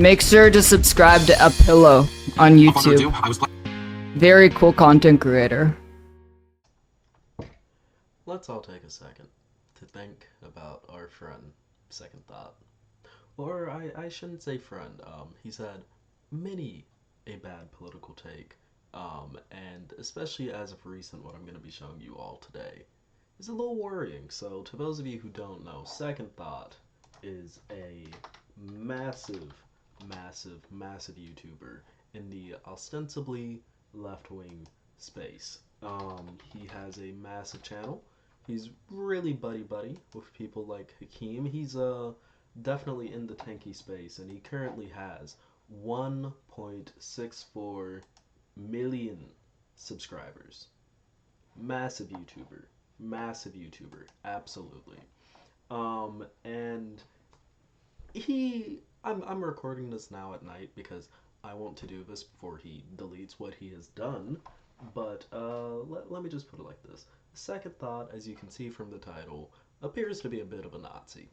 Make sure to subscribe to Apillow on YouTube. Very cool content creator. Let's all take a second to think about our friend, Second Thought. Or I shouldn't say friend. He's had many a bad political take. And especially as of recent, what I'm going to be showing you all today is a little worrying. So to those of you who don't know, Second Thought is a massive, massive YouTuber in the ostensibly left-wing space. He has a massive channel. He's really buddy with people like Hakeem. He's definitely in the tanky space, and he currently has 1.64 million subscribers. Massive YouTuber, absolutely. And I'm recording this now at night because I want to do this before he deletes what he has done. But let me just put it like this. Second Thought, as you can see from the title, appears to be a bit of a Nazi.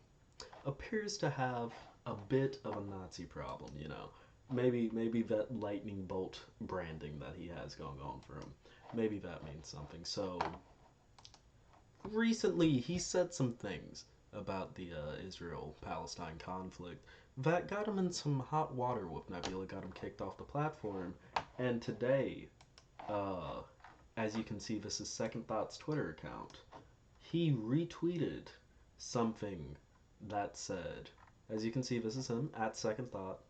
Appears to have a bit of a Nazi problem, you know. Maybe that lightning bolt branding that he has going on for him. Maybe that means something. So recently he said some things about the Israel-Palestine conflict that got him in some hot water with Nebula, got him kicked off the platform, and today, as you can see, this is Second Thought's Twitter account. He retweeted something that said, as you can see, this is him, at Second Thought,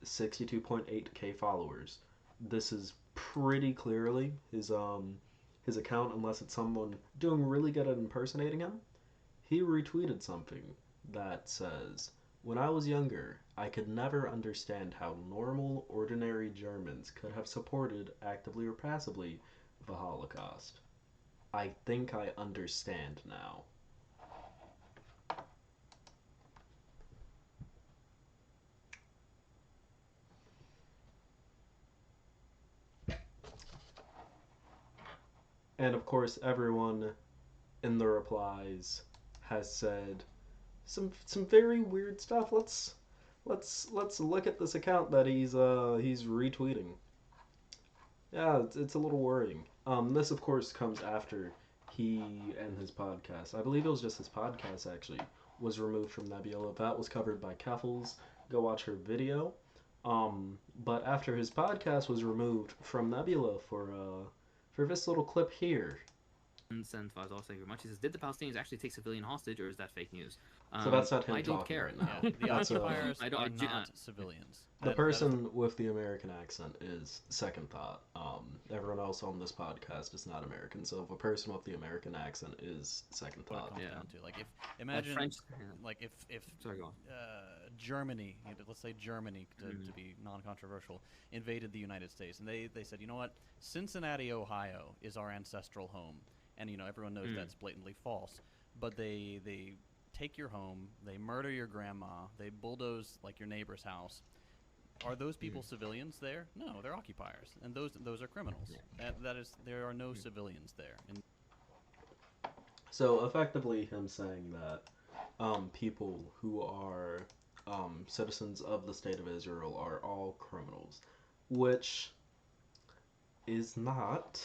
62.8k followers. This is pretty clearly his account, unless it's someone doing really good at impersonating him. He retweeted something that says, "When I was younger, I could never understand how normal, ordinary Germans could have supported, actively or passively, the Holocaust. I think I understand now." And of course, everyone in the replies has said some very weird stuff. Let's look at this account that he's retweeting. Yeah, it's a little worrying. This of course comes after he and his podcast. I believe it was just his podcast actually was removed from Nebula. That was covered by Keffels. Go watch her video. But after his podcast was removed from Nebula for this little clip here. And Faz also thank you very much. He says, "Did the Palestinians actually take civilian hostage, or is that fake news?" So that's not him I don't talking care. right now. Yeah, the That's occupiers I are don't- not civilians. the person with the American accent is Second Thought. Everyone else on this podcast is not American, so if a person with the American accent is Second What it Thought. comes Yeah. down to. Like, if imagine, French, like if sorry, go on. Germany, let's say Germany to be non-controversial, invaded the United States, and they said, you know what, Cincinnati, Ohio is our ancestral home, and you know everyone knows that's blatantly false, but they take your home, they murder your grandma, they bulldoze like your neighbor's house. Are those people civilians there? No, they're occupiers, and those are criminals. That is, there are no civilians there. And So effectively, him saying that people who are citizens of the state of Israel are all criminals, which is not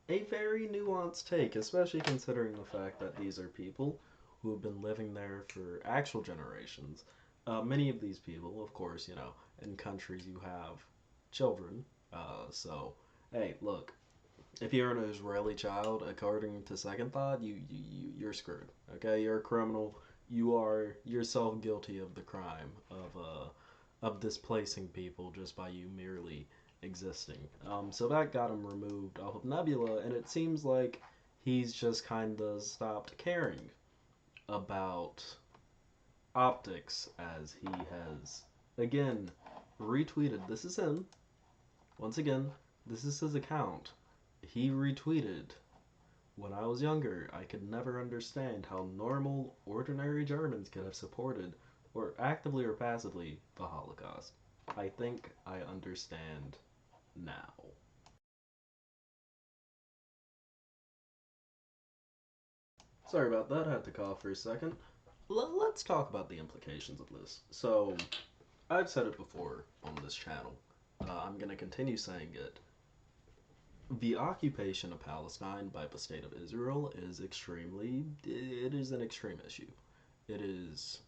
a very nuanced take, especially considering the fact that these are people who have been living there for actual generations. Many of these people, of course, you know, in countries you have children. So, hey, look, if you're an Israeli child, according to Second Thought, you're screwed. Okay, you're a criminal. You are yourself guilty of the crime of displacing people just by you merely existing. So that got him removed off of Nebula, and it seems like he's just kind of stopped caring about optics, as he has again retweeted. This is him. Once again, this is his account. He retweeted, "When I was younger, I could never understand how normal, ordinary Germans could have supported, or actively or passively, the Holocaust. I think I understand now." Sorry about that, I had to cough for a second. Let's talk about the implications of this. So, I've said it before on this channel. I'm going to continue saying it. The occupation of Palestine by the state of Israel is it is an extreme issue. It is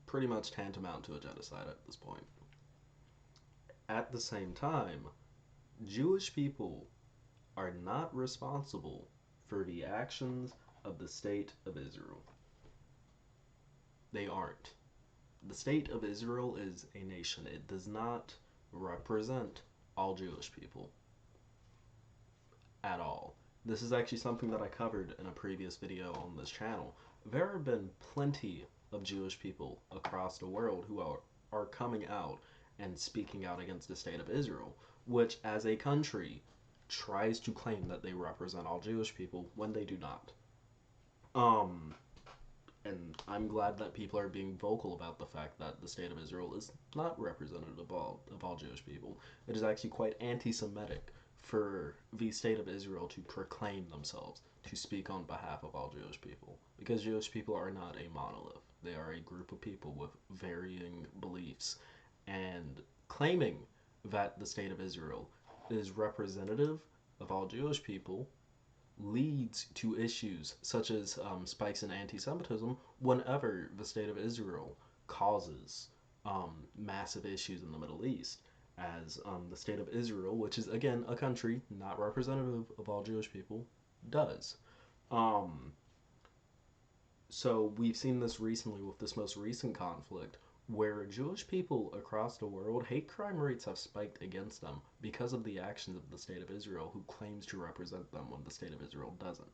pretty much tantamount to a genocide at this point. At the same time, Jewish people are not responsible for the actions of the state of Israel. They aren't. The state of Israel is a nation. It does not represent all Jewish people at all. This is actually something that I covered in a previous video on this channel. There have been plenty of Jewish people across the world who are coming out and speaking out against the state of Israel, which as a country tries to claim that they represent all Jewish people when they do not. And I'm glad that people are being vocal about the fact that the state of Israel is not representative of all Jewish people. It is actually quite anti-Semitic for the state of Israel to proclaim themselves, to speak on behalf of all Jewish people. Because Jewish people are not a monolith. They are a group of people with varying beliefs. And claiming that the state of Israel is representative of all Jewish people leads to issues such as spikes in anti-Semitism whenever the state of Israel causes massive issues in the Middle East, as the state of Israel, which is again a country not representative of all Jewish people, does. So we've seen this recently with this most recent conflict, where Jewish people across the world, hate crime rates have spiked against them because of the actions of the state of Israel, who claims to represent them when the state of Israel doesn't.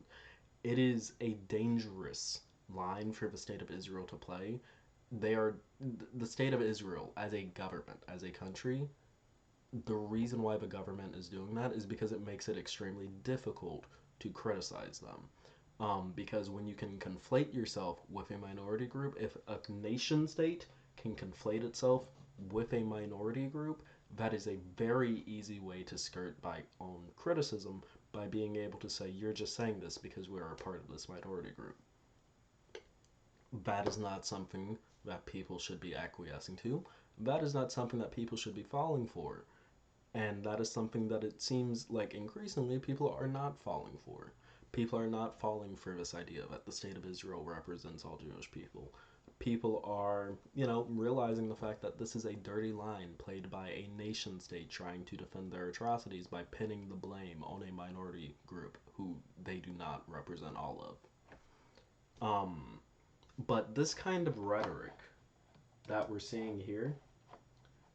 It is a dangerous line for the state of Israel to play. The state of Israel as a government, as a country, the reason why the government is doing that is because it makes it extremely difficult to criticize them. Because when you can conflate yourself with a minority group, if a nation state can conflate itself with a minority group, that is a very easy way to skirt by own criticism, by being able to say, you're just saying this because we're a part of this minority group. That is not something that people should be acquiescing to. That is not something that people should be falling for. And that is something that it seems like increasingly people are not falling for. People are not falling for this idea that the state of Israel represents all Jewish people. People are, realizing the fact that this is a dirty line played by a nation state trying to defend their atrocities by pinning the blame on a minority group who they do not represent all of. But this kind of rhetoric that we're seeing here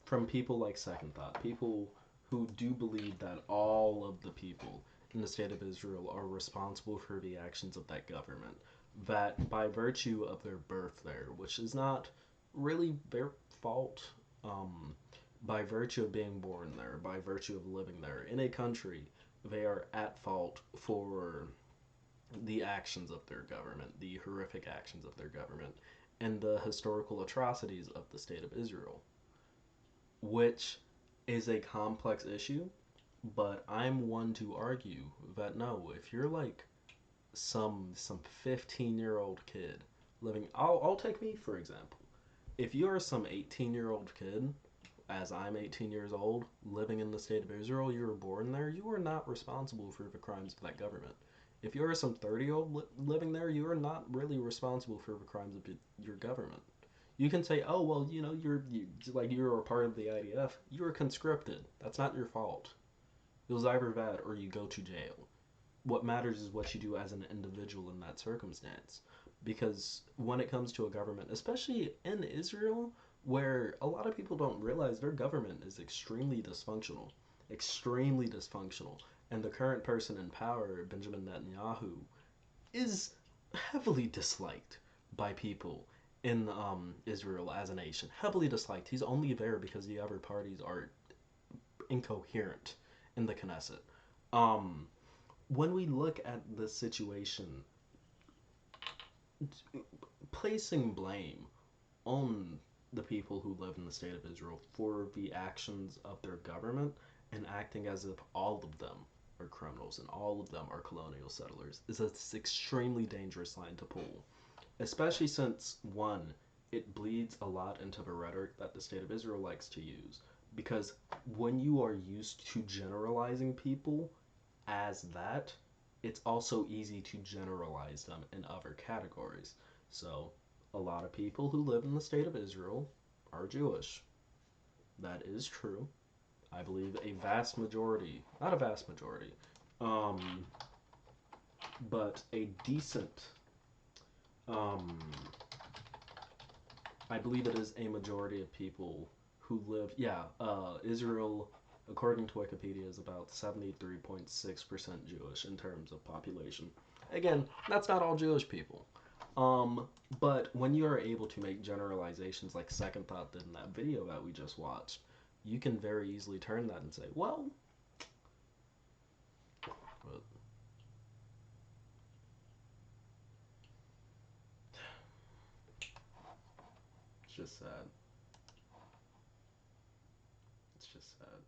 from people like Second Thought, people who do believe that all of the people in the state of Israel are responsible for the actions of that government, that by virtue of their birth there, which is not really their fault, by virtue of being born there, by virtue of living there in a country, they are at fault for the actions of their government, the horrific actions of their government, and the historical atrocities of the state of Israel, which is a complex issue. But I'm one to argue that no, if you're like some 15-year-old kid living, I'll take me for example. If you are some 18-year-old kid, as I'm 18 years old, living in the state of Israel, you were born there, you are not responsible for the crimes of that government. If you are some 30-year-old living there, you are not really responsible for the crimes of your government. You can say, oh well, you're a part of the IDF. You were conscripted. That's not your fault. It was either that or you go to jail. What matters is what you do as an individual in that circumstance. Because when it comes to a government, especially in Israel, where a lot of people don't realize their government is extremely dysfunctional. Extremely dysfunctional. And the current person in power, Benjamin Netanyahu, is heavily disliked by people in Israel as a nation. Heavily disliked. He's only there because the other parties are incoherent in the Knesset. When we look at the situation, placing blame on the people who live in the state of Israel for the actions of their government and acting as if all of them are criminals and all of them are colonial settlers is an extremely dangerous line to pull. Especially since, one, it bleeds a lot into the rhetoric that the State of Israel likes to use. Because when you are used to generalizing people as that, it's also easy to generalize them in other categories. So, a lot of people who live in the State of Israel are Jewish. That is true. I believe a vast majority, not a vast majority, but a decent, I believe it is a majority of people who live, Israel, according to Wikipedia, is about 73.6% Jewish in terms of population. Again, that's not all Jewish people. But when you are able to make generalizations like Second Thought did in that video that we just watched, you can very easily turn that and say, well, it's just sad. It's just sad.